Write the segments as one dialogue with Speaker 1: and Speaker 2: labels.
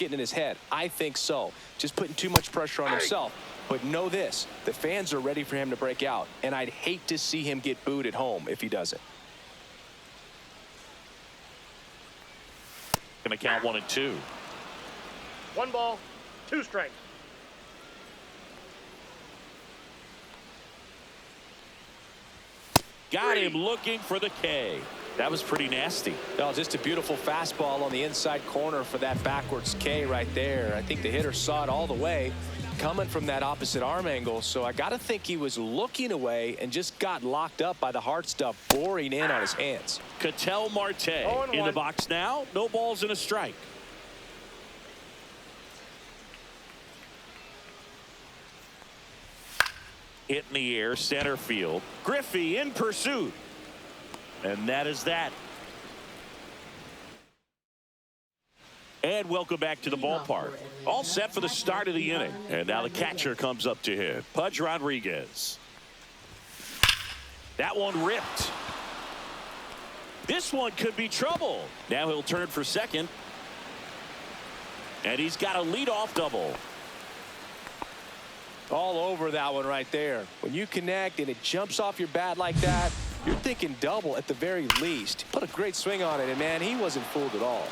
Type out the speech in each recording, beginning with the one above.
Speaker 1: getting in his head? I think so. Just putting too much pressure on himself. But know this, the fans are ready for him to break out, and I'd hate to see him get booed at home if he doesn't.
Speaker 2: Going to count 1-2.
Speaker 3: 1 ball, 2 strikes.
Speaker 2: Got him looking for the K. That was pretty nasty.
Speaker 1: Well, just a beautiful fastball on the inside corner for that backwards K right there. I think the hitter saw it all the way coming from that opposite arm angle. So I got to think he was looking away and just got locked up by the hard stuff boring in on his hands.
Speaker 2: Ketel Marte in the box now. No balls and a strike. Hit in the air, center field. Griffey in pursuit. And that is that. And welcome back to the ballpark. All set for the start of the inning. And now the catcher comes up to hit. Pudge Rodriguez. That one ripped. This one could be trouble. Now he'll turn for second. And he's got a leadoff double.
Speaker 1: All over that one right there. When you connect and it jumps off your bat like that, you're thinking double at the very least. Put a great swing on it, and man, he wasn't fooled at all.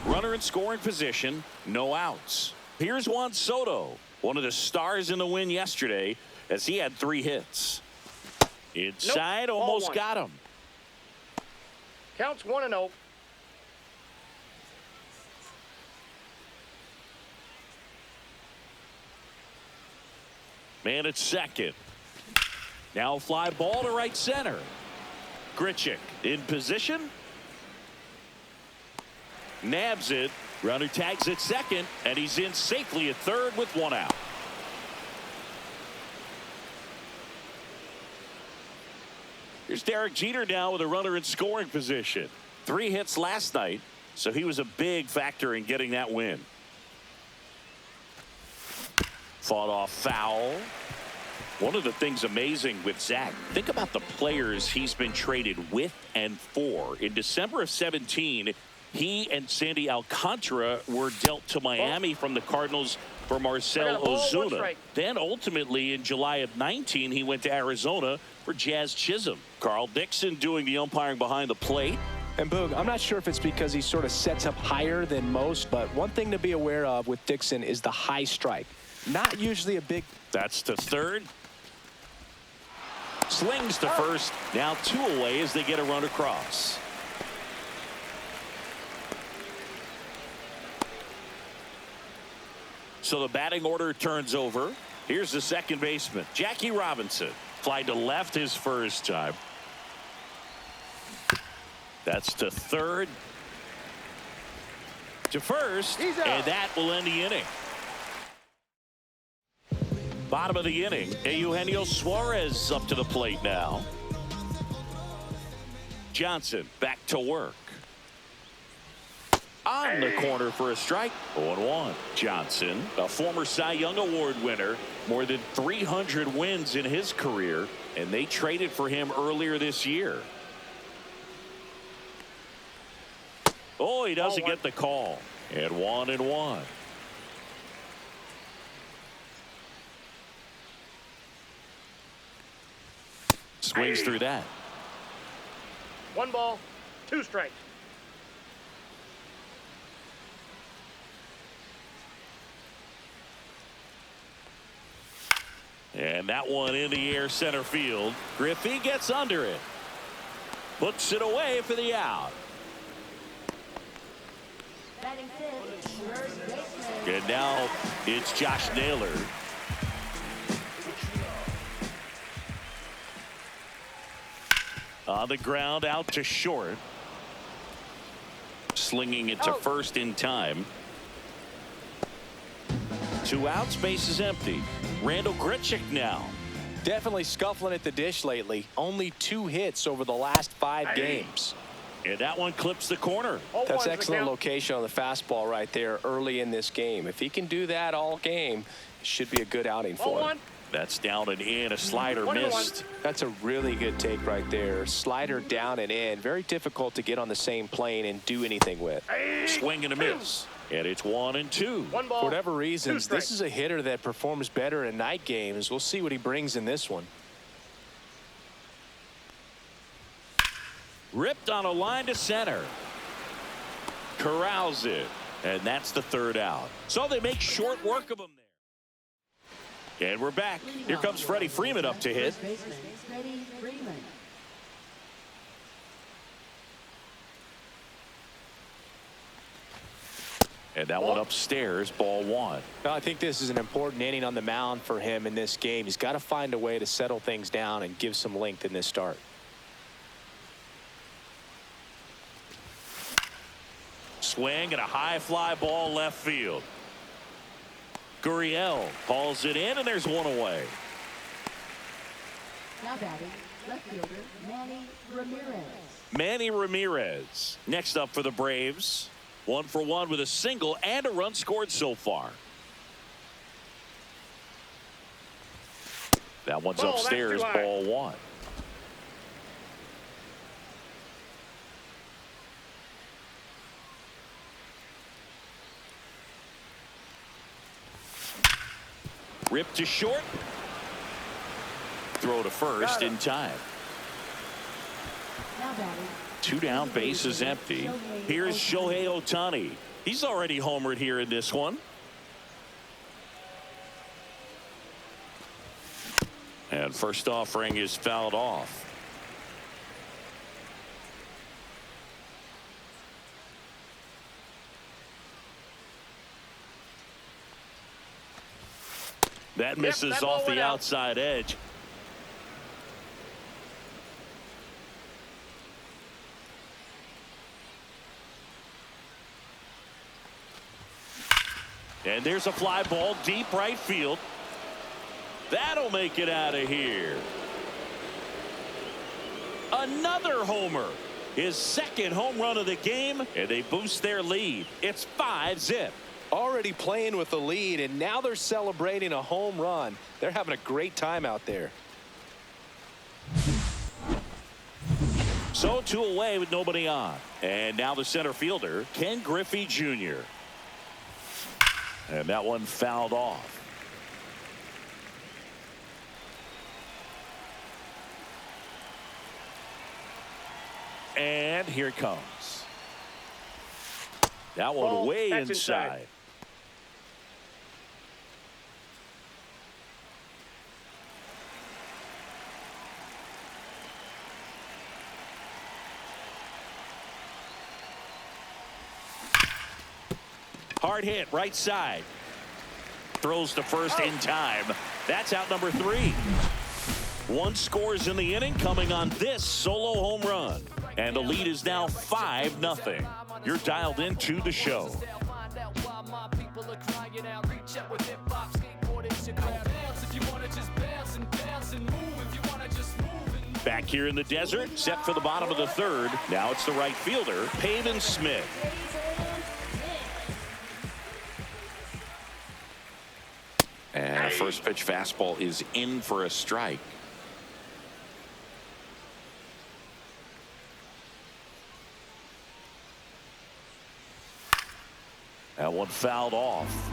Speaker 2: Runner in scoring position, no outs. Here's Juan Soto, one of the stars in the win yesterday, as he had 3 hits. Inside,
Speaker 3: nope,
Speaker 2: almost got him.
Speaker 3: Counts 1-0.
Speaker 2: Man at second. Now fly ball to right center. Grichuk in position. Nabs it. Runner tags at second, and he's in safely at third with 1 out. Here's Derek Jeter now with a runner in scoring position. 3 hits last night, so he was a big factor in getting that win. Fought off foul. One of the things amazing with Zach, think about the players he's been traded with and for. In December of 17, he and Sandy Alcantara were dealt to Miami from the Cardinals for Marcell Ozuna. Then ultimately in July of 19, he went to Arizona for Jazz Chisholm. Carl Dixon doing the umpiring behind the plate.
Speaker 1: And Boog, I'm not sure if it's because he sort of sets up higher than most, but one thing to be aware of with Dixon is the high strike. Not usually a big.
Speaker 2: That's to third. Slings to first. Now 2 away as they get a run across. So the batting order turns over. Here's the second baseman, Jackie Robinson. Fly to left his first time. That's to third. To first. And that will end the inning. Bottom of the inning, Eugenio Suarez up to the plate now. Johnson back to work. On the corner for a strike. 0-1. Johnson, a former Cy Young Award winner, more than 300 wins in his career, and they traded for him earlier this year. Oh, he doesn't get the call. And 1-1. Swings through that.
Speaker 3: 1 ball, 2 strikes.
Speaker 2: And that one in the air center field. Griffey gets under it. Puts it away for the out. And now it's Josh Naylor. On the ground, out to short. Slinging it to first in time. 2 outs, base is empty. Randall Grichuk now.
Speaker 1: Definitely scuffling at the dish lately. Only 2 hits over the last 5 games.
Speaker 2: And that one clips the corner.
Speaker 1: That's excellent location on the fastball right there early in this game. If he can do that all game, it should be a good outing for him.
Speaker 2: That's down and in. A slider missed.
Speaker 1: That's a really good take right there. Slider down and in. Very difficult to get on the same plane and do anything with.
Speaker 2: Swing and a miss. And it's 1-2.
Speaker 3: One ball,
Speaker 1: For whatever reasons, this is a hitter that performs better in night games. We'll see what he brings in this one.
Speaker 2: Ripped on a line to center. Corrals it. And that's the third out. So they make short work of him there. And we're back. Here comes Freddie Freeman up to hit. And that one upstairs, ball one.
Speaker 1: I think this is an important inning on the mound for him in this game. He's got to find a way to settle things down and give some length in this start.
Speaker 2: Swing and a high fly ball left field. Gurriel hauls it in, and there's one away.
Speaker 4: Now batting, left fielder Manny Ramirez.
Speaker 2: Manny Ramirez next up for the Braves. 1 for 1 with a single and a run scored so far. That one's upstairs, ball one. Ripped to short. Throw to first in time.
Speaker 4: Now batting.
Speaker 2: 2 down, bases empty. Here's Shohei Ohtani. He's already homered here in this one. And first offering is fouled off. That misses off the outside edge. And there's a fly ball deep right field. That'll make it out of here. Another homer. His second home run of the game, and they boost their lead. It's 5-0.
Speaker 1: Already playing with the lead, and now they're celebrating a home run. They're having a great time out there.
Speaker 2: So 2 away with nobody on. And now the center fielder, Ken Griffey Jr. And that one fouled off. And here it comes. That one way inside. Hard hit right side. Throws to first in time. That's out number 3. 1 scores in the inning coming on this solo home run. And the lead is now 5-0. You're dialed into the show. Back here in the desert, set for the bottom of the third. Now it's the right fielder, Pavin Smith.
Speaker 5: And a first pitch fastball is in for a strike.
Speaker 2: That one fouled off.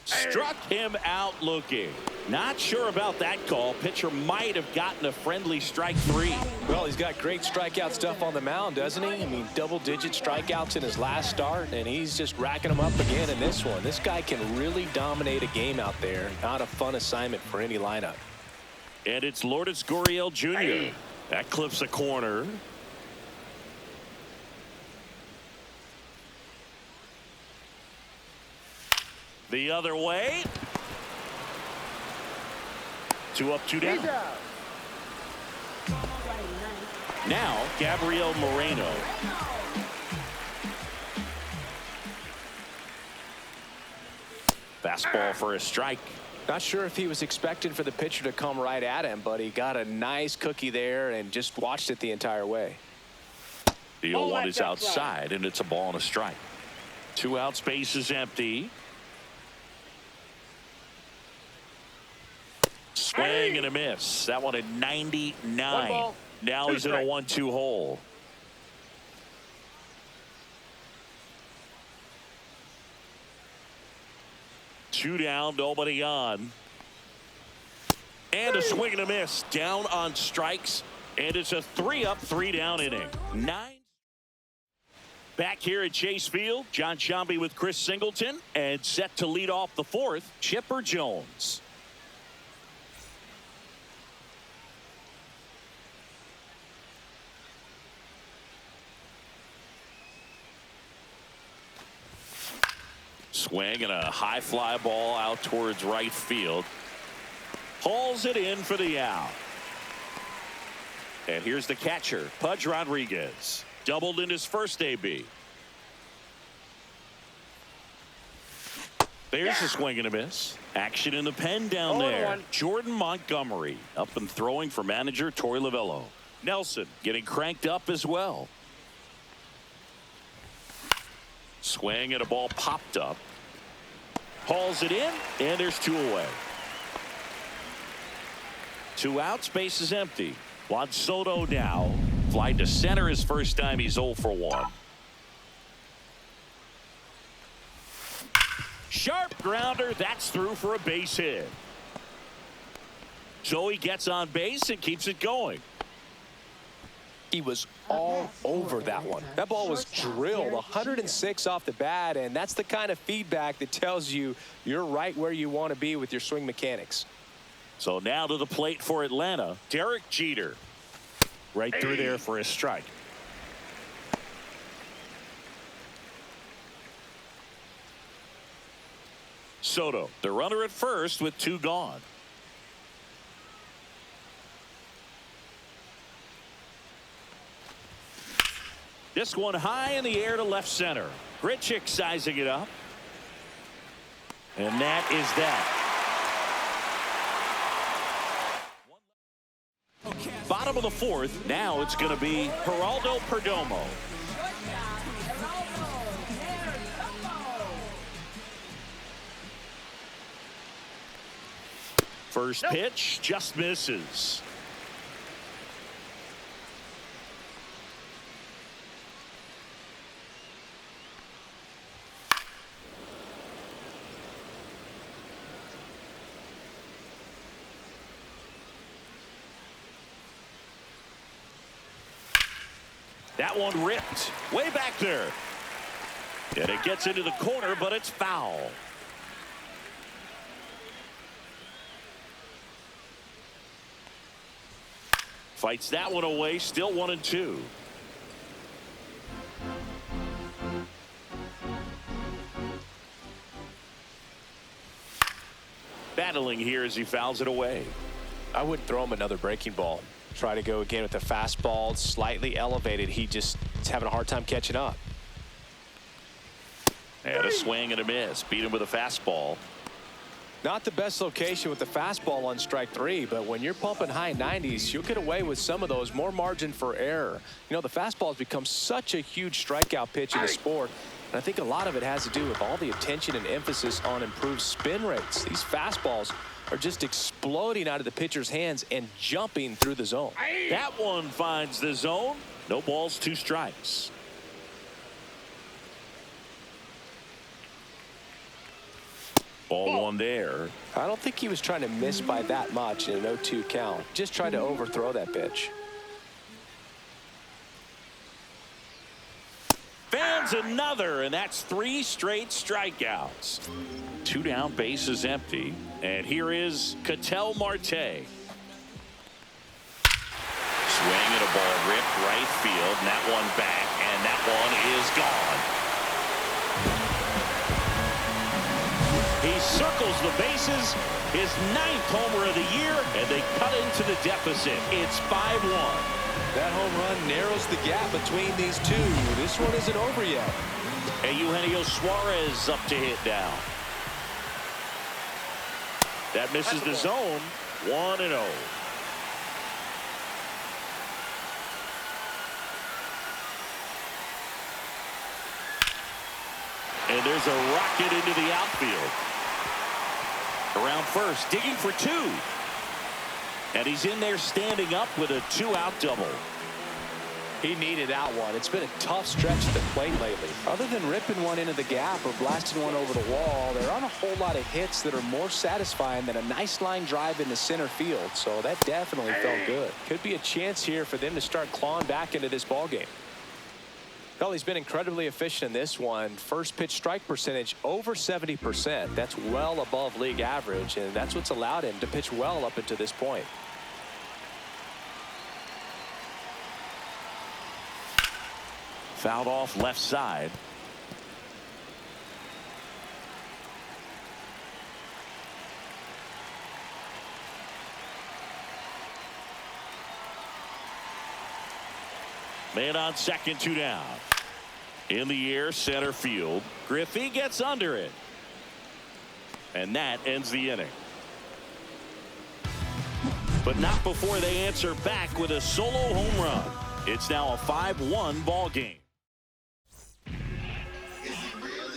Speaker 2: Struck him out looking. Not sure about that call. Pitcher might have gotten a friendly strike 3.
Speaker 1: Well, he's got great strikeout stuff on the mound, doesn't he? I mean, double-digit strikeouts in his last start, and he's just racking them up again in this one. This guy can really dominate a game out there. Not a fun assignment for any lineup.
Speaker 2: And it's Lourdes Gurriel Jr. That clips a corner. The other way. 2 up, 2 down. Now, Gabriel Moreno. Fastball for a strike.
Speaker 1: Not sure if he was expecting for the pitcher to come right at him, but he got a nice cookie there and just watched it the entire way.
Speaker 2: The
Speaker 3: Ball
Speaker 2: 0-1
Speaker 3: at
Speaker 2: is
Speaker 3: that
Speaker 2: outside, and it's a ball and a strike. 2 out, space is empty. Swing and a miss. That one at 99.
Speaker 3: 1 ball,
Speaker 2: Now
Speaker 3: 2
Speaker 2: he's in a
Speaker 3: strikes.
Speaker 2: 1-2 hole. Two down, nobody on. And a swing and a miss. Down on strikes. And it's a 3-up, 3-down inning. 9. Back here at Chase Field, John Sciambi with Chris Singleton. And set to lead off the 4th, Chipper Jones. Swing and a high fly ball out towards right field. Hauls it in for the out. And here's the catcher, Pudge Rodriguez. Doubled in his first AB. There's a swing and a miss. Action in the pen down there.
Speaker 3: 0-1.
Speaker 2: Jordan Montgomery up and throwing for manager Torey Lovello. Nelson getting cranked up as well. Swing and a ball popped up. Hauls it in, and there's 2 away. 2 out, space is empty. Juan Soto now. Fly to center his first time. He's 0 for 1. Sharp grounder. That's through for a base hit. So he gets on base and keeps it going.
Speaker 1: He was all over that one. That ball was drilled 106 off the bat, and that's the kind of feedback that tells you you're right where you want to be with your swing mechanics.
Speaker 2: So now to the plate for Atlanta, Derek Jeter. Right through there for a strike. Soto, the runner at first with 2 gone. This one high in the air to left center. Grichuk sizing it up. And that is that. Bottom of the 4th. Now it's going to be Geraldo Perdomo. First pitch just misses. That one ripped way back there. And it gets into the corner, but it's foul. Fights that one away, still 1-2. Battling here as he fouls it away.
Speaker 1: I wouldn't throw him another breaking ball. Try to go again with the fastball, slightly elevated. He just is having a hard time catching up.
Speaker 2: And a swing and a miss. Beat him with a fastball.
Speaker 1: Not the best location with the fastball on strike 3, but when you're pumping high 90s, you'll get away with some of those, more margin for error. You know, the fastball has become such a huge strikeout pitch in the sport, and I think a lot of it has to do with all the attention and emphasis on improved spin rates. These fastballs are just exploding out of the pitcher's hands and jumping through the zone.
Speaker 2: That one finds the zone. No balls, 2 strikes. Ball 1 there.
Speaker 1: I don't think he was trying to miss by that much in an 0-2 count. Just tried to overthrow that pitch.
Speaker 2: Fans another, and that's 3 straight strikeouts. 2 down, base is empty. And here is Ketel Marte. Swing and a ball ripped right field, and that one back, and that one is gone. He circles the bases, his 9th homer of the year, and they cut into the deficit. It's 5-1.
Speaker 1: That home run narrows the gap between these two. This one isn't over yet.
Speaker 2: And Eugenio Suarez up to hit now. That misses the zone. 1-0. And there's a rocket into the outfield. Around first, digging for two. And he's in there standing up with a 2-out double.
Speaker 1: He needed that one. It's been a tough stretch at the plate lately. Other than ripping one into the gap or blasting one over the wall, there aren't a whole lot of hits that are more satisfying than a nice line drive into center field. So that definitely felt good. Could be a chance here for them to start clawing back into this ball game. Well, he's been incredibly efficient in this one. First pitch strike percentage over 70%. That's well above league average, and that's what's allowed him to pitch well up until this point.
Speaker 2: Fouled off left side. Man on second, 2 down. In the air, center field. Griffey gets under it. And that ends the inning. But not before they answer back with a solo home run. It's now a 5-1 ball game.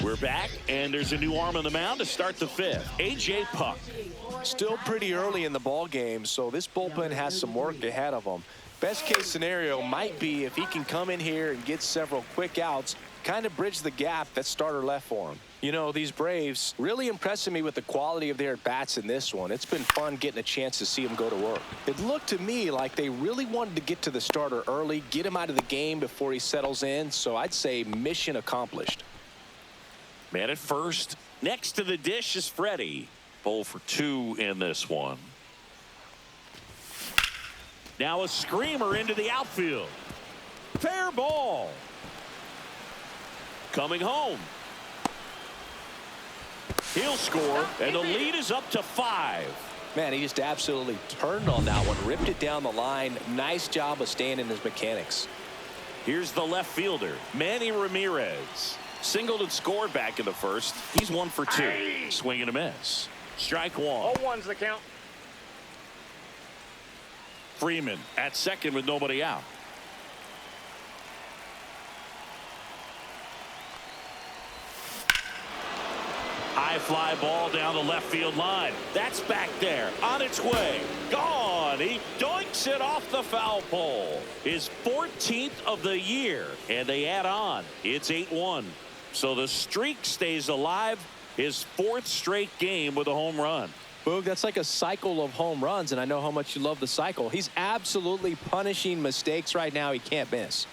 Speaker 2: We're back, and there's a new arm on the mound to start the 5th. A.J. Puck.
Speaker 1: Still pretty early in the ball game, so this bullpen has some work ahead of them. Best case scenario might be if he can come in here and get several quick outs, kind of bridge the gap that starter left for him. You know, these Braves really impressing me with the quality of their at-bats in this one. It's been fun getting a chance to see them go to work. It looked to me like they really wanted to get to the starter early, get him out of the game before he settles in, so I'd say mission accomplished.
Speaker 2: Man at first. Next to the dish is Freddie.
Speaker 5: 0 for 2 in this one.
Speaker 2: Now a screamer into the outfield. Fair ball. Coming home. He'll score, and the lead is up to 5.
Speaker 1: Man, he just absolutely turned on that one, ripped it down the line. Nice job of staying in his mechanics.
Speaker 2: Here's the left fielder, Manny Ramirez. Singled and scored back in the first. He's 1 for 2. Swing and a miss. Strike 1.
Speaker 3: 0-1's the count.
Speaker 2: Freeman at second with nobody out. High fly ball down the left field line. That's back there on its way. Gone. He doinks it off the foul pole. His 14th of the year, and they add on. It's 8-1. So the streak stays alive. His 4th straight game with a home run.
Speaker 1: Boog, that's like a cycle of home runs, and I know how much you love the cycle. He's absolutely punishing mistakes right now he can't miss.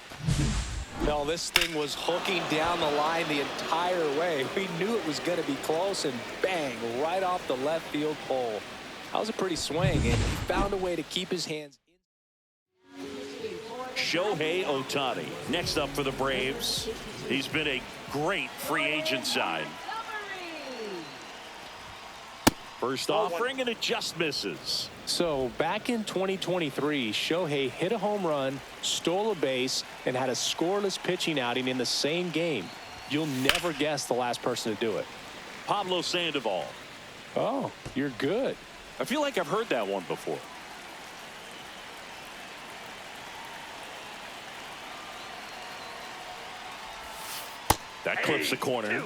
Speaker 1: No, this thing was hooking down the line the entire way. We knew it was going to be close, and bang, right off the left field pole. That was a pretty swing, and he found a way to keep his hands in.
Speaker 2: Shohei Ohtani next up for the Braves. He's been a great free agent sign. First offering, and it just misses.
Speaker 1: So back in 2023, Shohei hit a home run, stole a base, and had a scoreless pitching outing in the same game. You'll never guess the last person to do it.
Speaker 2: Pablo Sandoval.
Speaker 1: Oh, you're good.
Speaker 2: I feel like I've heard that one before. That clips the corner.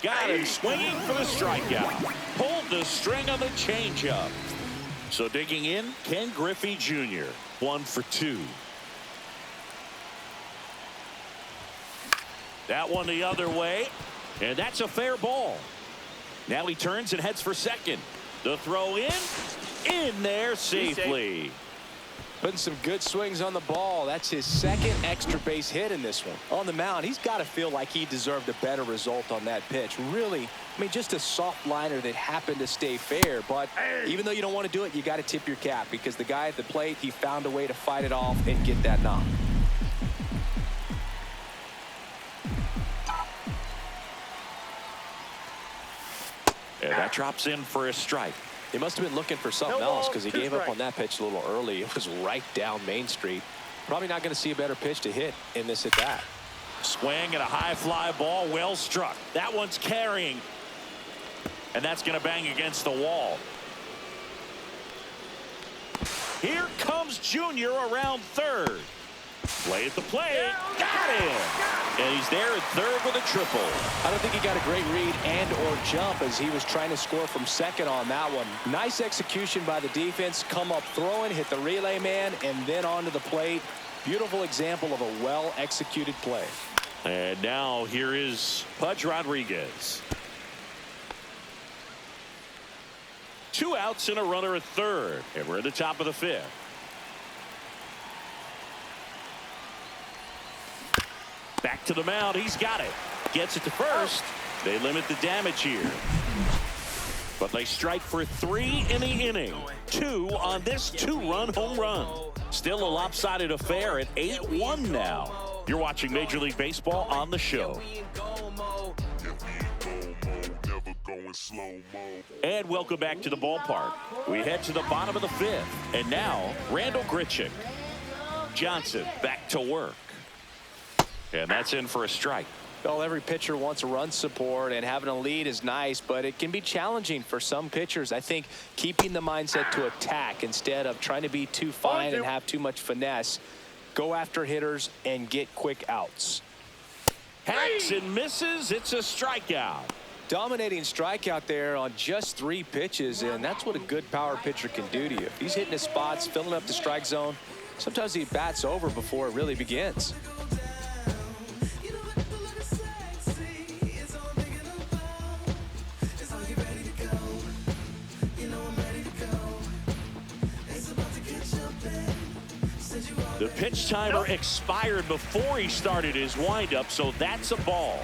Speaker 2: Got him swinging for the strikeout. Pulled the string on the changeup. So digging in, Ken Griffey Jr. 1 for 2. That one the other way, and that's a fair ball. Now he turns and heads for second. The throw in there safely.
Speaker 1: Putting some good swings on the ball. That's his 2nd extra base hit in this one. On the mound, he's got to feel like he deserved a better result on that pitch. Really, I mean, just a soft liner that happened to stay fair. But even though you don't want to do it, you got to tip your cap, because the guy at the plate, he found a way to fight it off and get that knock.
Speaker 2: And that drops in for a strike.
Speaker 1: He must have been looking for something else, because he gave up on that pitch a little early. It was right down Main Street. Probably not going to see a better pitch to hit in this at bat.
Speaker 2: Swing and a high fly ball, well struck. That one's carrying. And that's going to bang against the wall. Here comes Junior around third. Play at the plate. Got him. And he's there at third with a triple.
Speaker 1: I don't think he got a great read and or jump as he was trying to score from second on that one. Nice execution by the defense. Come up throwing, hit the relay man, and then onto the plate. Beautiful example of a well-executed play.
Speaker 2: And now here is Pudge Rodriguez. 2 outs and a runner at third. And we're at the top of the 5th. Back to the mound. He's got it. Gets it to first. They limit the damage here. But they strike for 3 in the inning. 2 on this 2-run home run. Still a lopsided affair at 8-1 now. You're watching Major League Baseball on the show. And welcome back to the ballpark. We head to the bottom of the 5th. And now, Randall Grichuk. Johnson back to work. And that's in for a strike.
Speaker 1: Well, every pitcher wants a run support, and having a lead is nice, but it can be challenging for some pitchers. I think keeping the mindset to attack instead of trying to be too fine and have too much finesse. Go after hitters and get quick outs.
Speaker 2: Hacks and misses. It's a strikeout.
Speaker 1: Dominating strikeout there on just 3 pitches, and that's what a good power pitcher can do to you. If he's hitting his spots, filling up the strike zone, sometimes he bats over before it really begins.
Speaker 2: The pitch timer expired before he started his windup, so that's a ball.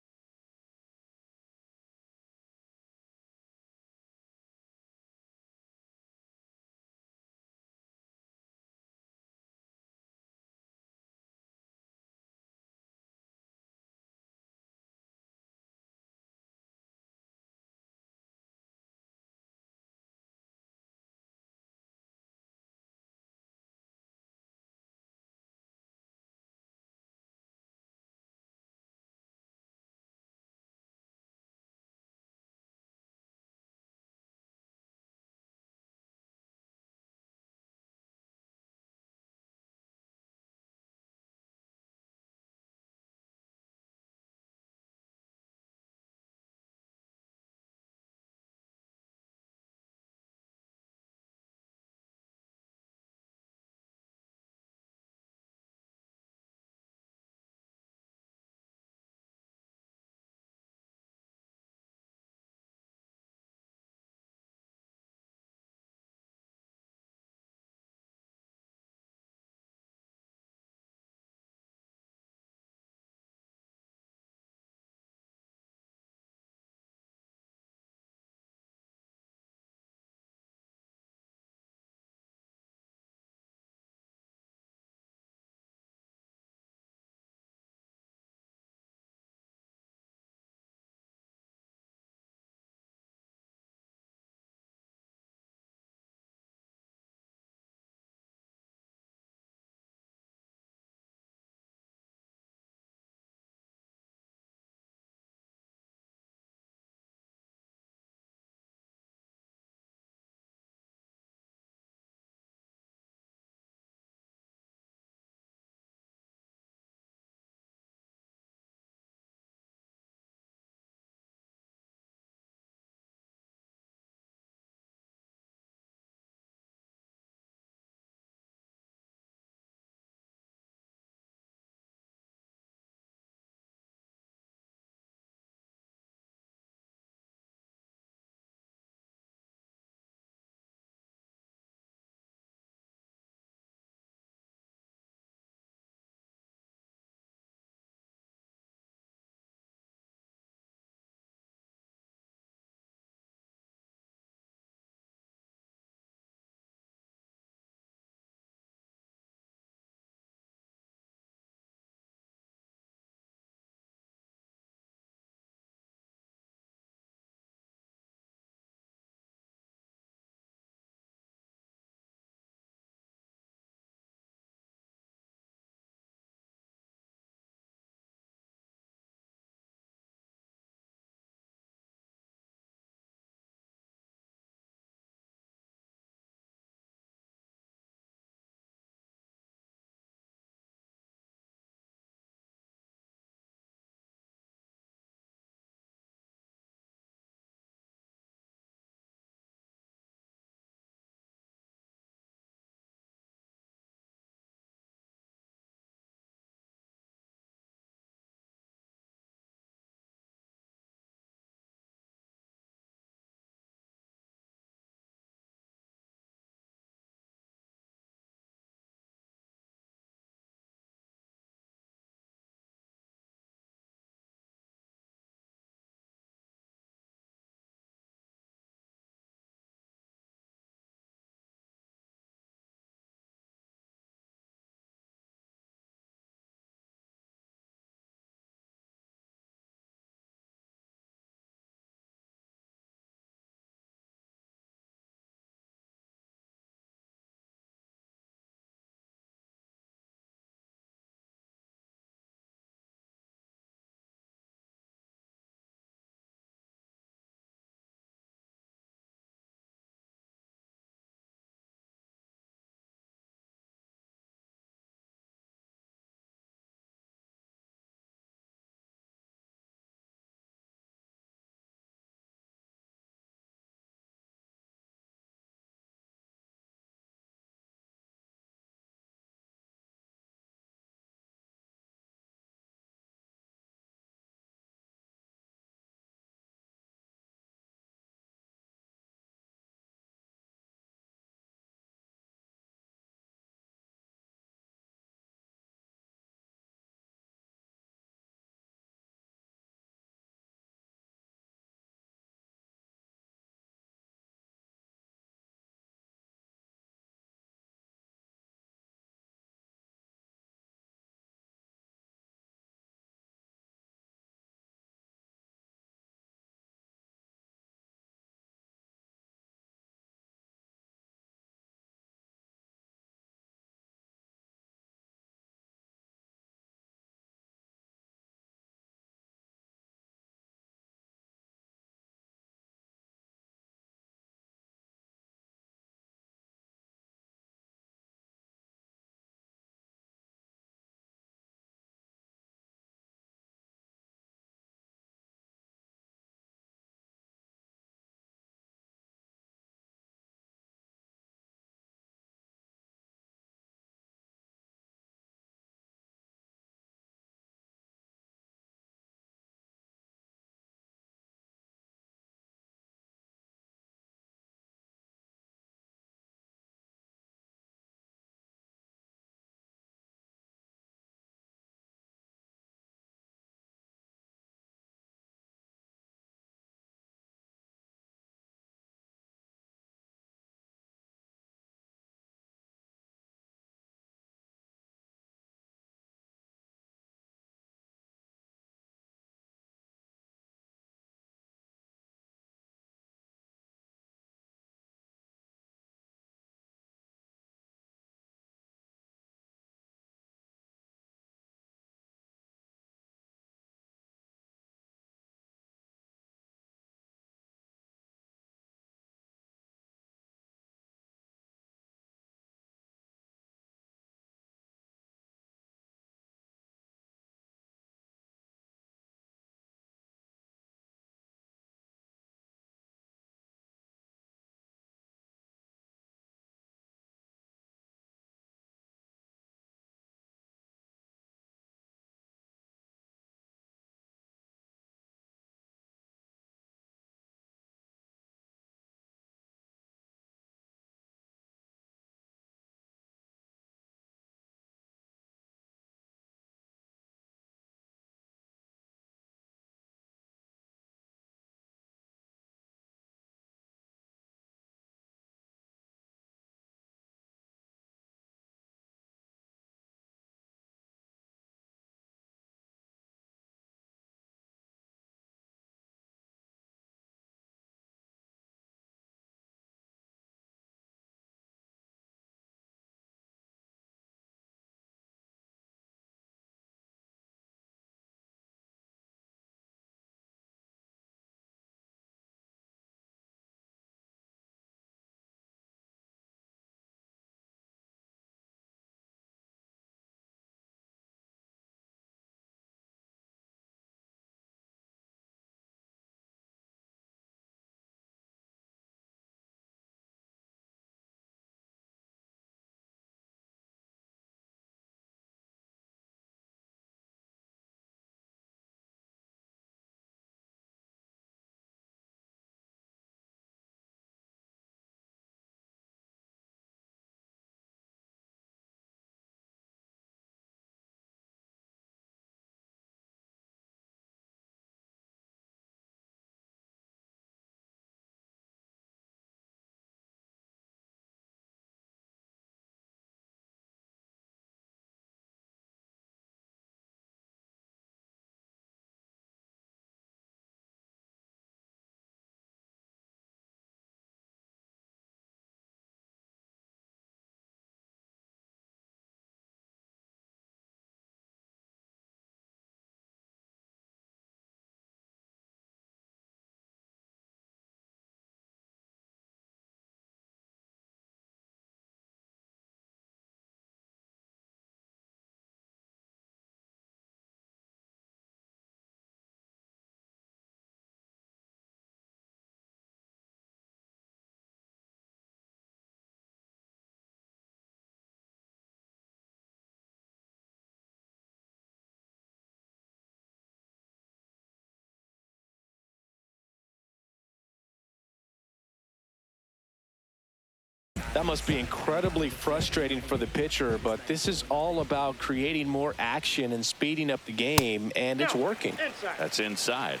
Speaker 1: That must be incredibly frustrating for the pitcher, but this is all about creating more action and speeding up the game, and it's working.
Speaker 3: Inside.
Speaker 2: That's inside.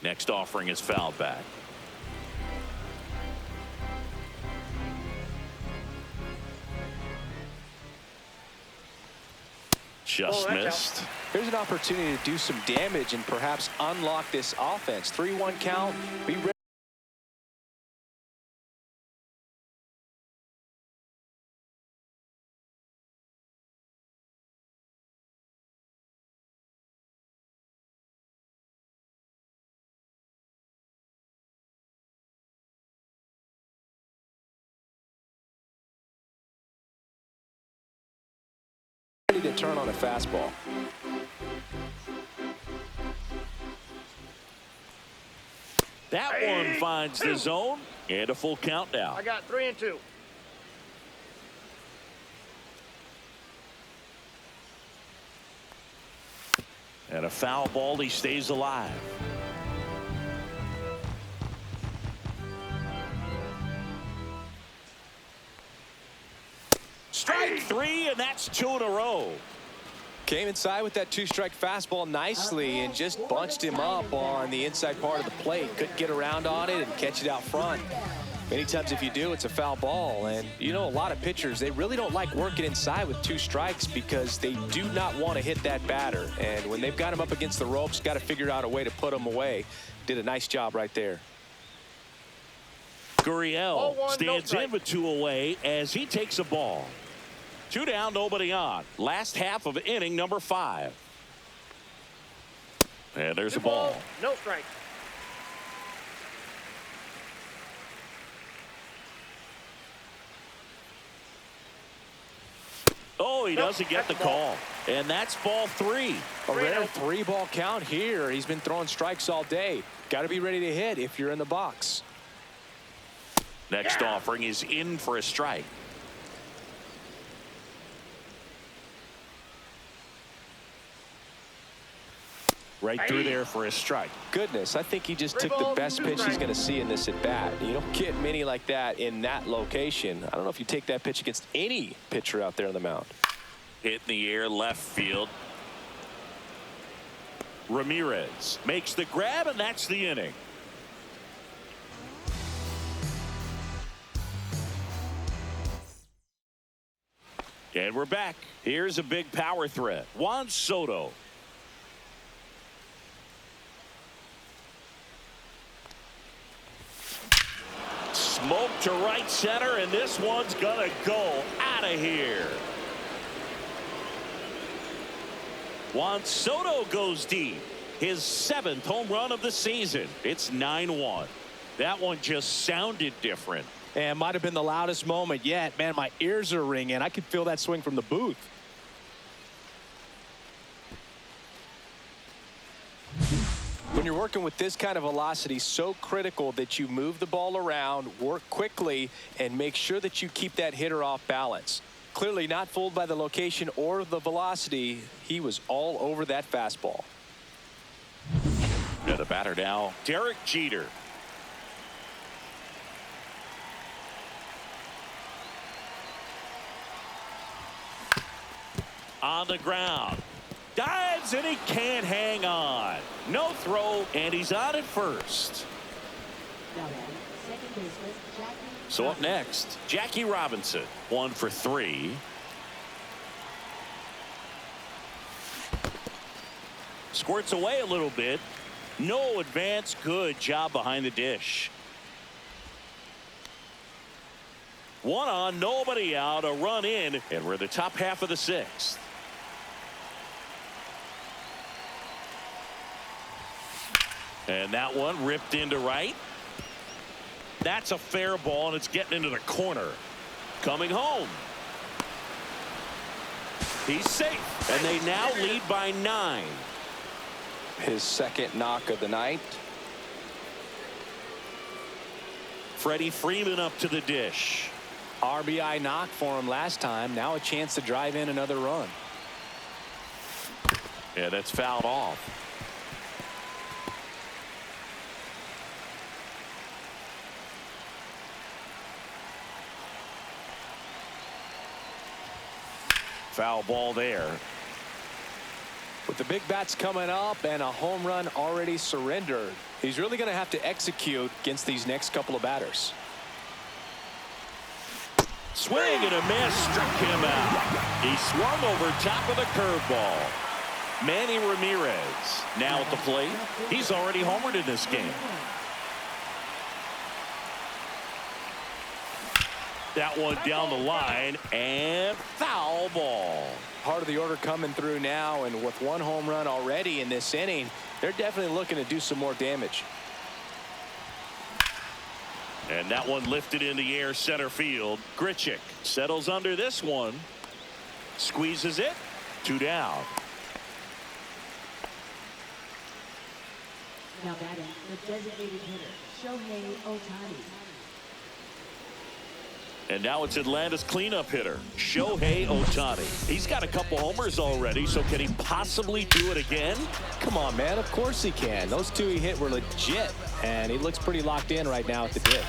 Speaker 2: Next offering is fouled back. Just missed.
Speaker 1: Here's an opportunity to do some damage and perhaps unlock this offense. 3-1 count. Be ready. To turn on a fastball.
Speaker 2: That one finds the zone and a full count now.
Speaker 3: I got 3-2.
Speaker 2: And a foul ball. He stays alive. Strike three, and that's 2 in a row.
Speaker 1: Came inside with that 2-strike fastball nicely and just bunched him up on the inside part of the plate. Couldn't get around on it and catch it out front. Many times if you do, it's a foul ball. And you know, a lot of pitchers, they really don't like working inside with 2 strikes because they do not want to hit that batter. And when they've got him up against the ropes, got to figure out a way to put him away. Did a nice job right there.
Speaker 2: Gurriel stands in with 2 away as he takes a ball. 2 down, nobody on. Last half of inning number 5. And there's a ball.
Speaker 3: No strike.
Speaker 2: Oh, he doesn't get the call. And that's ball 3.
Speaker 1: A rare 3-ball count here. He's been throwing strikes all day. Got to be ready to hit if you're in the box.
Speaker 2: Next offering is in for a strike. Right through there for a strike.
Speaker 1: Goodness, I think he just took the best pitch he's going to see in this at bat. You don't get many like that in that location. I don't know if you take that pitch against any pitcher out there on the mound.
Speaker 2: Hit in the air left field. Ramirez makes the grab, and that's the inning. And we're back. Here's a big power threat. Juan Soto. Smoke to right center, and this one's gonna go out of here. Juan Soto goes deep. His 7th home run of the season. It's 9-1. That one just sounded different.
Speaker 1: And might have been the loudest moment yet. Man, my ears are ringing. I could feel that swing from the booth. When you're working with this kind of velocity, so critical that you move the ball around, work quickly, and make sure that you keep that hitter off balance. Clearly not fooled by the location or the velocity. He was all over that fastball.
Speaker 2: And the batter now, Derek Jeter. On the ground. Dives, and he can't hang on. No throw, and he's on at first. So up next, Jackie Robinson. 1 for 3. Squirts away a little bit. No advance. Good job behind the dish. 1 on, nobody out, a run in, and we're in the top half of the 6th. And that one ripped into right. That's a fair ball, and it's getting into the corner. Coming home. He's safe, and they now lead by 9.
Speaker 1: His 2nd knock of the night.
Speaker 2: Freddie Freeman up to the dish.
Speaker 1: RBI knock for him last time. Now a chance to drive in another run.
Speaker 2: Yeah, that's fouled off. Foul ball there.
Speaker 1: With the big bats coming up and a home run already surrendered, he's really going to have to execute against these next couple of batters.
Speaker 2: Swing and a miss, struck him out. He swung over top of the curveball. Manny Ramirez now at the plate. He's already homered in this game. That one down the line and foul ball.
Speaker 1: Part of the order coming through now, and with one home run already in this inning, they're definitely looking to do some more damage.
Speaker 2: And that one lifted in the air center field. Grichuk settles under this one. Squeezes it. 2 down.
Speaker 4: Now batting, the designated hitter, Shohei Ohtani.
Speaker 2: And now it's Atlanta's cleanup hitter, Shohei Ohtani. He's got a couple homers already, so can he possibly do it again?
Speaker 1: Come on, man. Of course he can. Those two he hit were legit, and he looks pretty locked in right now at the dish.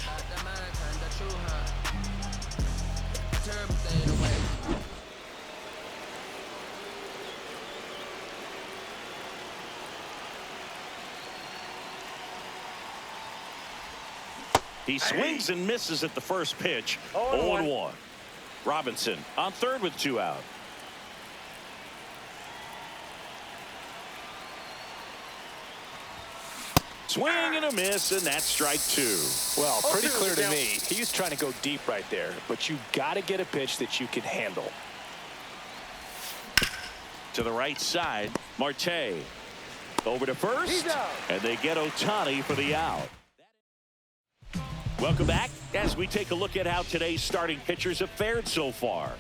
Speaker 2: He swings and misses at the first pitch. 0-1. Robinson on third with 2 out. Swing and a miss, and that's strike 2.
Speaker 1: Well, pretty clear to me. He's trying to go deep right there, but you got to get a pitch that you can handle.
Speaker 2: To the right side, Marte over to first, and they get Ohtani for the out. Welcome back as we take a look at how today's starting pitchers have fared so far.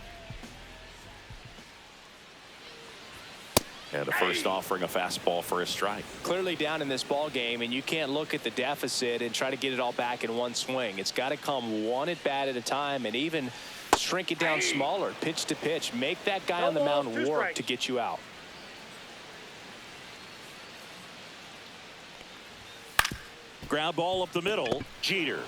Speaker 5: And the first offering a fastball for a strike.
Speaker 1: Clearly down in this ball game, and you can't look at the deficit and try to get it all back in one swing. It's got to come one at bat at a time, and even shrink it down smaller, pitch to pitch. Make that guy on the mound work to get you out.
Speaker 2: Ground ball up the middle. Jeter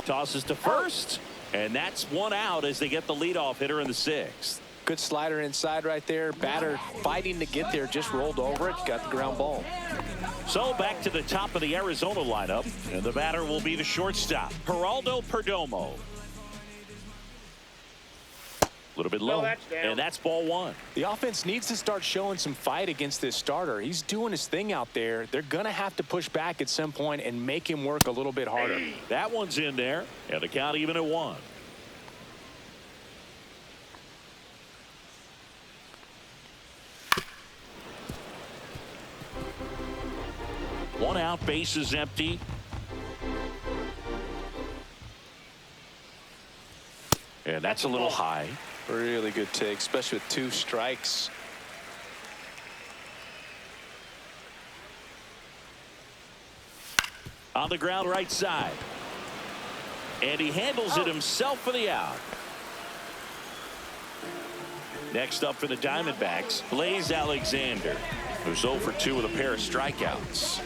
Speaker 2: tosses to first, and that's 1 out as they get the leadoff hitter in the 6th.
Speaker 1: Good slider inside right there. Batter fighting to get there, just rolled over it, got the ground ball.
Speaker 2: So back to the top of the Arizona lineup, and the batter will be the shortstop, Geraldo Perdomo. A little bit low, and that's ball 1.
Speaker 1: The offense needs to start showing some fight against this starter. He's doing his thing out there. They're going to have to push back at some point and make him work a little bit harder.
Speaker 2: That one's in there, and the count even at 1. One out, base is empty.
Speaker 5: And that's a little high.
Speaker 1: Really good take, especially with 2 strikes.
Speaker 2: On the ground right side. And he handles it himself for the out. Next up for the Diamondbacks, Blaze Alexander, who's 0 for 2 with a pair of strikeouts.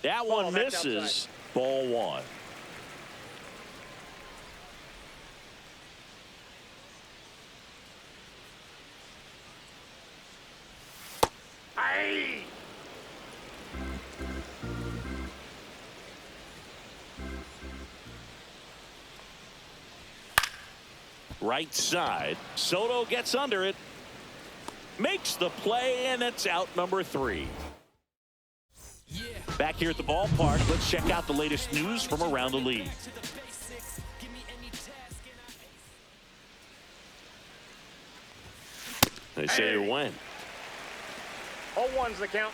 Speaker 2: That one misses. Ball 1. Right side. Soto gets under it. Makes the play, and it's out number 3. Back here at the ballpark, let's check out the latest news from around the league. They say you win.
Speaker 3: 0-1's the count.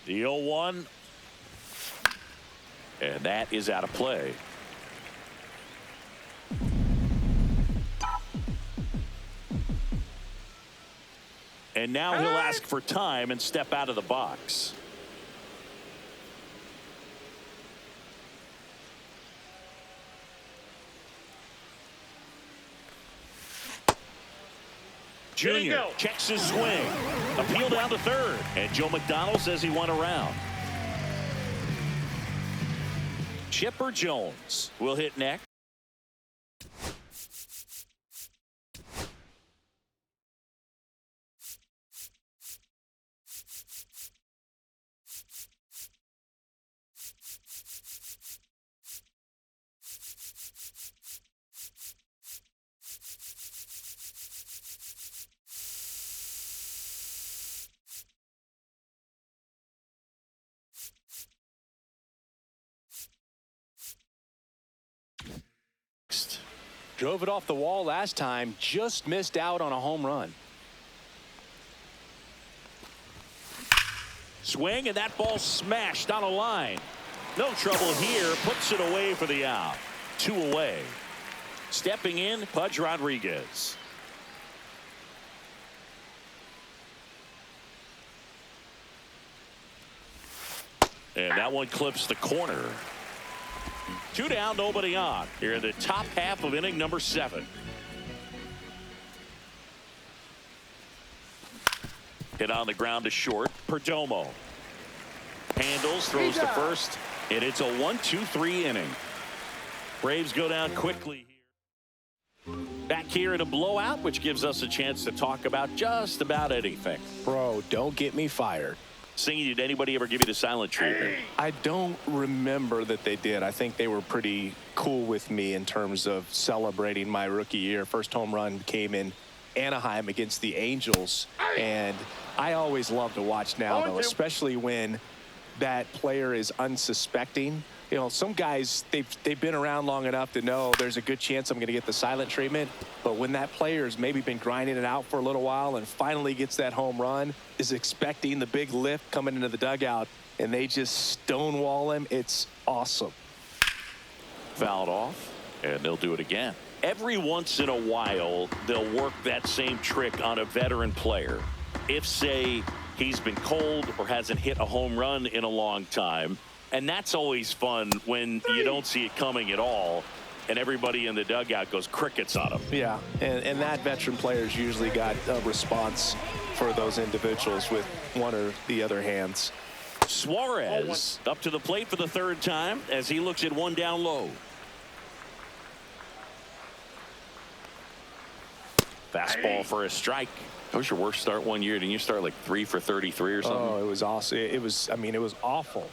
Speaker 2: The 0-1. And that is out of play. And now he'll ask for time and step out of the box. Jr. checks his swing. Appeal down to third. And Joe McDonald says he went around. Chipper Jones will hit next.
Speaker 1: Drove it off the wall last time, just missed out on a home run.
Speaker 2: Swing, and that ball smashed on a line. No trouble here, puts it away for the out. 2 away. Stepping in, Pudge Rodriguez. And that one clips the corner. 2 down, nobody on. Here in the top half of inning number 7. Hit on the ground to short. Perdomo handles, throws to first, and it's a 1-2-3 inning. Braves go down quickly here. Back here in a blowout, which gives us a chance to talk about just about anything.
Speaker 1: Bro, don't get me fired.
Speaker 2: Singy, did anybody ever give you the silent treatment?
Speaker 1: I don't remember that they did. I think they were pretty cool with me in terms of celebrating my rookie year. First home run came in Anaheim against the Angels, and I always love to watch now, though, especially when that player is unsuspecting. You know, some guys, they've been around long enough to know there's a good chance I'm going to get the silent treatment. But when that player's maybe been grinding it out for a little while and finally gets that home run, is expecting the big lift coming into the dugout, and they just stonewall him, it's awesome.
Speaker 2: Fouled off, and they'll do it again. Every once in a while, they'll work that same trick on a veteran player. If, say, he's been cold or hasn't hit a home run in a long time. And that's always fun when you don't see it coming at all, and everybody in the dugout goes crickets on him.
Speaker 1: Yeah, and that veteran player's usually got a response for those individuals with one or the other hands.
Speaker 2: Suarez up to the plate for the 3rd time as he looks at 1 down low. Fastball for a strike.
Speaker 5: That was your worst start one year. Didn't you start like 3 for 33 or something?
Speaker 1: Oh, it was awesome. It was, I mean, it was awful.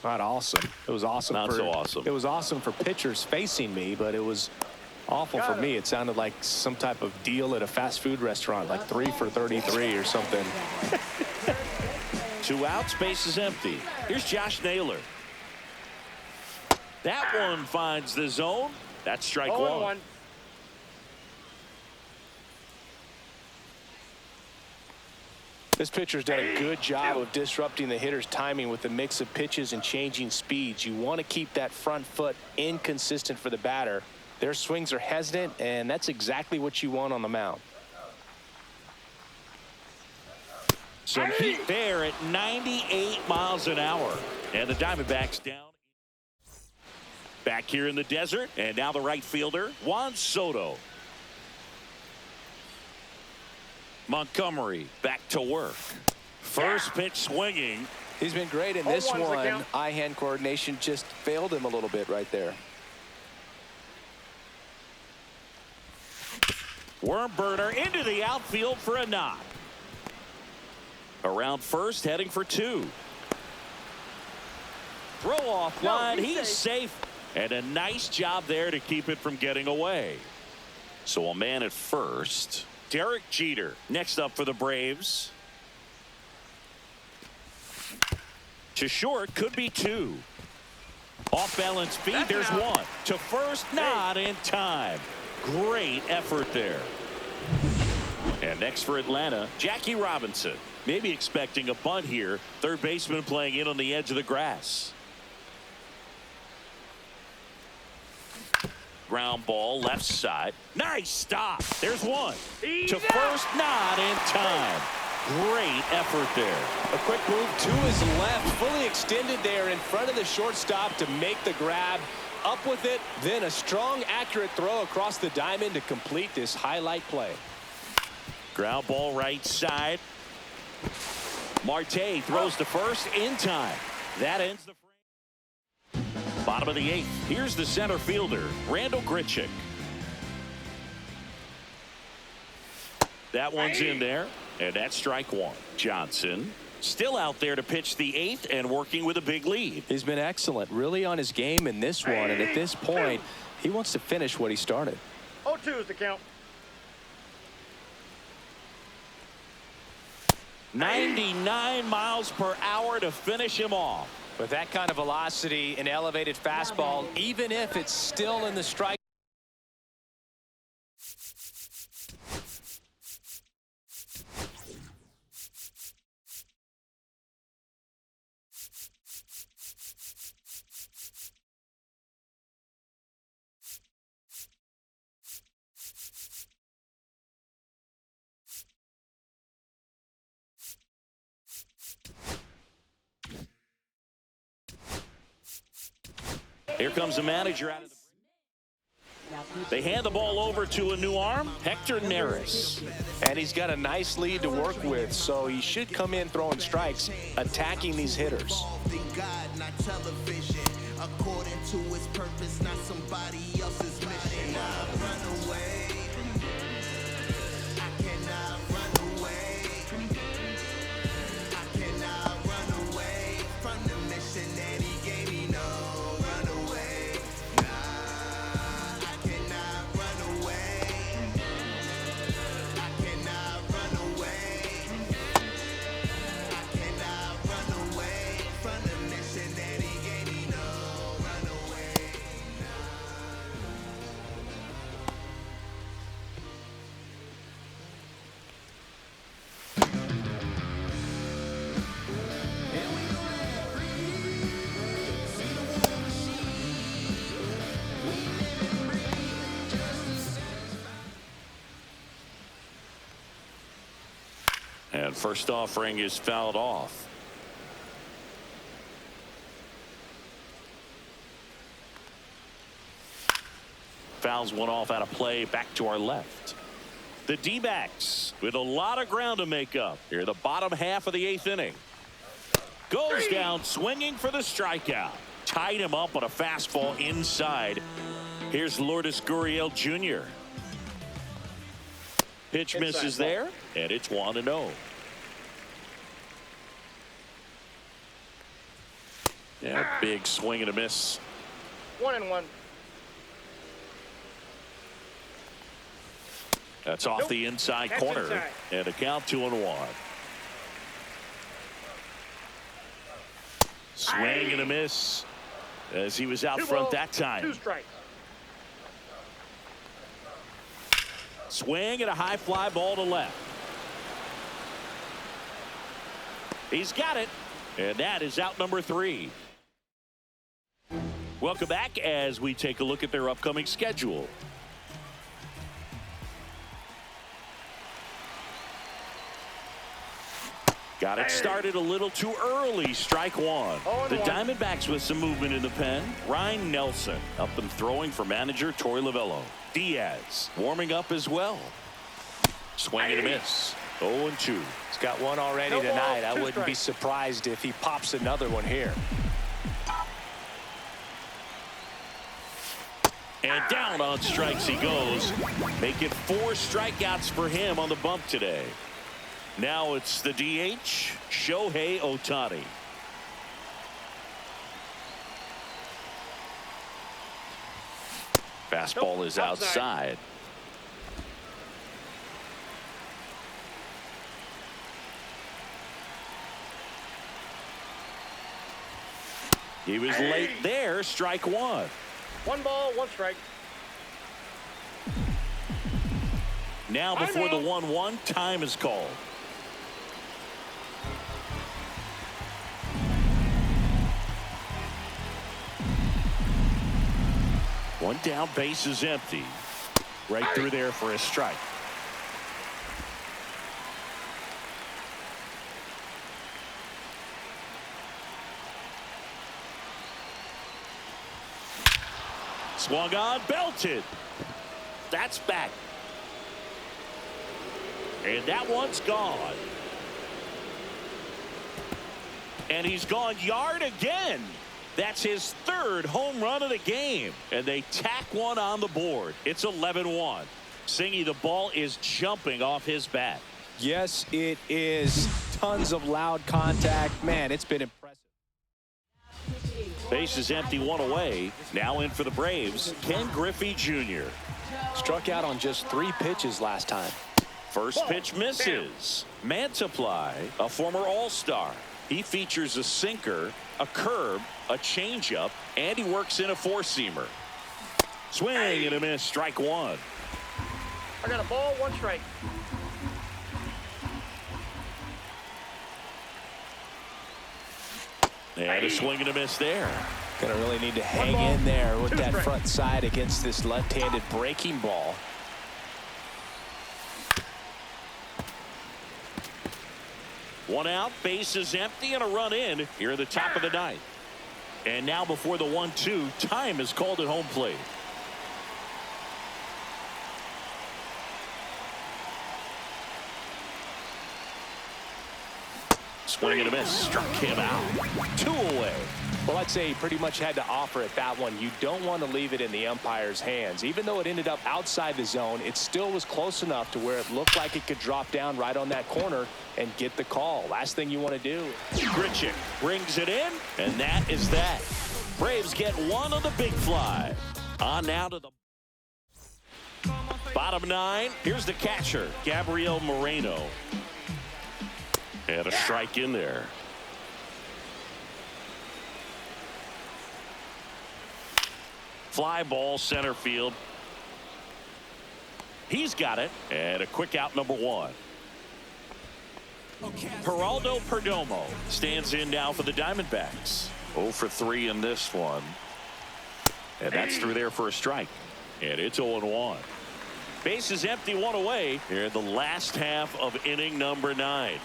Speaker 1: Not awesome. It was awesome.
Speaker 2: Not so awesome.
Speaker 1: It was awesome for pitchers facing me, but it was awful for me. It sounded like some type of deal at a fast food restaurant, like 3 for 33 or something.
Speaker 2: 2 outs, base is empty. Here's Josh Naylor. That one finds the zone. That's strike 1.
Speaker 1: This pitcher's done a good job of disrupting the hitter's timing with the mix of pitches and changing speeds. You want to keep that front foot inconsistent for the batter. Their swings are hesitant, and that's exactly what you want on the mound.
Speaker 2: Some heat there at 98 miles an hour. And the Diamondbacks down. Back here in the desert, and now the right fielder, Juan Soto. Montgomery back to work. First pitch swinging.
Speaker 1: He's been great in this one. Eye-hand coordination just failed him a little bit right there.
Speaker 2: Worm burner into the outfield for a knock. Around first, heading for 2. Throw off line. He's safe. And a nice job there to keep it from getting away. So a man at first. Derek Jeter next up for the Braves. To short, could be 2. Off balance feed, there's 1. To first, not in time. Great effort there. And next for Atlanta, Jackie Robinson. Maybe expecting a bunt here. Third baseman playing in on the edge of the grass. Ground ball left side. Nice stop. There's 1. To first, not in time. Great effort there.
Speaker 1: A quick move to his left, fully extended there in front of the shortstop to make the grab. Up with it, then a strong, accurate throw across the diamond to complete this highlight play.
Speaker 2: Ground ball right side. Marte throws to first in time. That ends the frame. Bottom of the 8th. Here's the center fielder, Randall Grichuk. That one's in there, and that's strike one. Johnson still out there to pitch the 8th and working with a big lead.
Speaker 1: He's been excellent, really on his game in this one, and at this point, he wants to finish what he started.
Speaker 3: 0-2 is the count.
Speaker 2: 99 miles per hour to finish him off.
Speaker 1: With that kind of velocity, an elevated fastball, even if it's still in the strike.
Speaker 2: Here comes the manager out of the... They hand the ball over to a new arm, Hector Neris.
Speaker 1: And he's got a nice lead to work with, so he should come in throwing strikes, attacking these hitters.
Speaker 6: According to his purpose, not somebody else's mission. Run away. I cannot run away. I cannot run away from the mission that he gave me. No, run away. Nah, I cannot run away. I cannot run away. I cannot run away from the mission that he gave me. No, run away.
Speaker 2: And first offering is fouled off. Fouls one off out of play, back to our left. The D-backs with a lot of ground to make up here, the bottom half of the 8th inning. Goes down swinging for the strikeout. Tied him up on a fastball inside. Here's Lourdes Gurriel Jr. Pitch misses there, and it's 1-0. Yeah, big swing and a miss.
Speaker 3: 1-1.
Speaker 2: That's off the inside corner,
Speaker 3: inside.
Speaker 2: and a count 2-1. Swing and a miss as he was out front that time.
Speaker 3: 2 strikes.
Speaker 2: Swing and a high fly ball to left. He's got it, and that is out number 3. Welcome back as we take a look at their upcoming schedule. Got it started a little too early. Strike one. The Diamondbacks with some movement in the pen. Ryan Nelson up and throwing for manager Torey Lovullo. Diaz warming up as well. Swing and a miss. 0-2.
Speaker 1: He's got one already
Speaker 3: No ball,
Speaker 1: tonight. I
Speaker 3: 2
Speaker 1: wouldn't be
Speaker 3: strikes.
Speaker 1: surprised if he pops another one here.
Speaker 2: And down on strikes he goes. Making 4 strikeouts for him on the bump today. Now it's the DH, Shohei Ohtani. Fastball is outside. He was late there. Strike one.
Speaker 3: 1 ball, 1 strike.
Speaker 2: Now before the 1-1, time is called. One down, base is empty. Right through there for a strike. Swung on, belted. That's back. And that one's gone. And he's gone yard again. That's his third home run of the game. And they tack one on the board. It's 11-1. Singy, the ball is jumping off his bat.
Speaker 1: Yes, it is. Tons of loud contact. Man, it's been impressive.
Speaker 2: Base is empty, one away. Now in for the Braves, Ken Griffey Jr.
Speaker 1: Struck out on just 3 pitches last time.
Speaker 2: First pitch misses. Mantiply, a former All-Star. He features a sinker, a curve, a changeup, and he works in a 4-seamer. Swing and a miss, strike one.
Speaker 3: I got a ball, 1 strike.
Speaker 2: And a swing and a miss there.
Speaker 1: Gonna really need to hang in there with that front side against this left-handed breaking ball.
Speaker 2: One out, base is empty, and a run in here at the top of the ninth. And now before the 1-2, time is called at home plate. Swing and a miss, struck him out. 2 away.
Speaker 1: Well, I'd say he pretty much had to offer at that one. You don't want to leave it in the umpire's hands. Even though it ended up outside the zone, it still was close enough to where it looked like it could drop down right on that corner and get the call. Last thing you want to do.
Speaker 2: Grichuk brings it in, and that is that. Braves get one of the big fly. On now to the bottom 9. Here's the catcher, Gabriel Moreno. And a strike in there. Fly ball center field. He's got it. And a quick out, number 1. Geraldo Perdomo stands in now for the Diamondbacks.
Speaker 5: 0 for 3 in this one.
Speaker 2: And that's through there for a strike. And it's 0-1. Base is empty, 1 away here in the last half of inning number 9.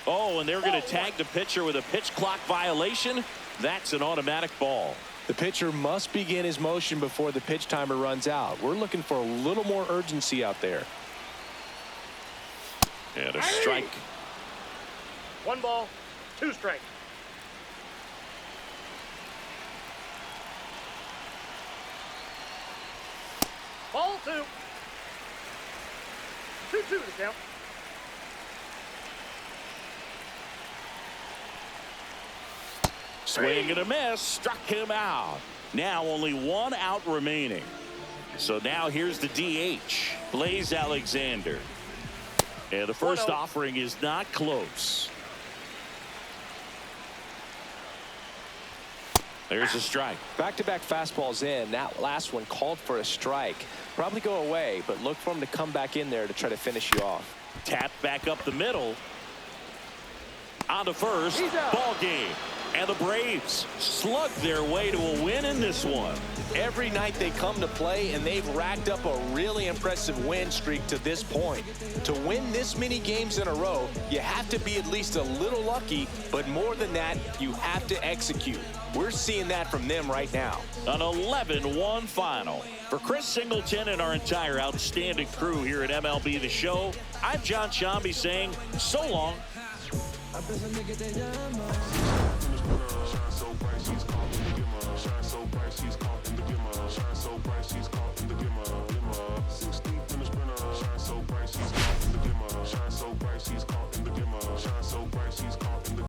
Speaker 2: Oh, and they're going to tag the pitcher with a pitch clock violation. That's an automatic ball.
Speaker 1: The pitcher must begin his motion before the pitch timer runs out. We're looking for a little more urgency out there.
Speaker 2: And a strike.
Speaker 3: 1 ball, 2 strikes. Ball 2. 2-2 the count.
Speaker 2: Swing and a miss, struck him out. Now only 1 out remaining. So now here's the DH, Blaze Alexander. And the first offering is not close. There's a strike.
Speaker 1: Back-to-back fastballs in. That last one called for a strike. Probably go away, but look for him to come back in there to try to finish you off.
Speaker 2: Tapped back up the middle. On to first. Ball game. And the Braves slug their way to a win in this one.
Speaker 1: Every night they come to play, and they've racked up a really impressive win streak to this point. To win this many games in a row, you have to be at least a little lucky, but more than that, you have to execute. We're seeing that from them right now.
Speaker 2: An 11-1 final. For Chris Singleton and our entire outstanding crew here at MLB The Show, I'm John Shambi saying so long.